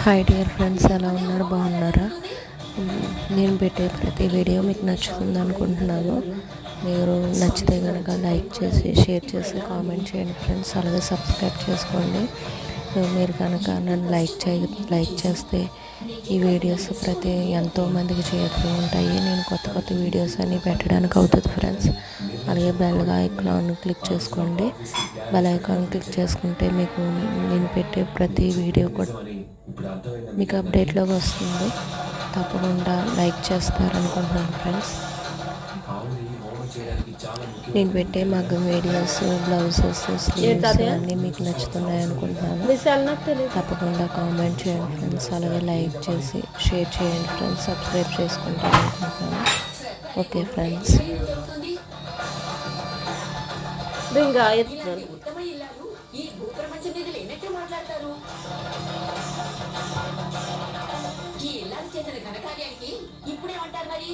Hi dear friends, ఎలా ఉన్నారు? బాగున్నారా? నేను పెట్టే ప్రతి వీడియో మీకు నచ్చుతుంది అనుకుంటున్నాను. మీరు నచ్చితే కనుక లైక్ చేసి, షేర్ చేసి, కామెంట్ చేయండి ఫ్రెండ్స్. అలాగే సబ్స్క్రైబ్ చేసుకోండి. మీరు కనుక నన్ను లైక్ చేస్తే ఈ వీడియోస్ ఎంతోమందికి చేరుతూ ఉంటాయి. నేను కొత్త కొత్త వీడియోస్ అన్నీ పెట్టడానికి అవుతుంది ఫ్రెండ్స్. అలాగే బెల్ ఐకాన్ క్లిక్ చేసుకోండి. బెల్ ఐకాన్ క్లిక్ చేసుకుంటే మీకు నేను పెట్టే ప్రతి వీడియో కూడా మీకు అప్డేట్లోకి వస్తుంది. తప్పకుండా లైక్ చేస్తారనుకుంటున్నాను ఫ్రెండ్స్. నేను పెట్టే మగ్గం వీడియోస్, బ్లౌజెస్, స్లీవ్స్ అన్నీ మీకు నచ్చుతున్నాయి అనుకుంటున్నాను. తప్పకుండా కామెంట్ చేయండి ఫ్రెండ్స్. అలాగే లైక్ చేసి షేర్ చేయండి ఫ్రెండ్స్. సబ్స్క్రైబ్ చేసుకుంటాను అనుకుంటున్నాను. Okay friends. చేసిన ఘనకార్యానికి ఇప్పుడే ఉంటారు మరి.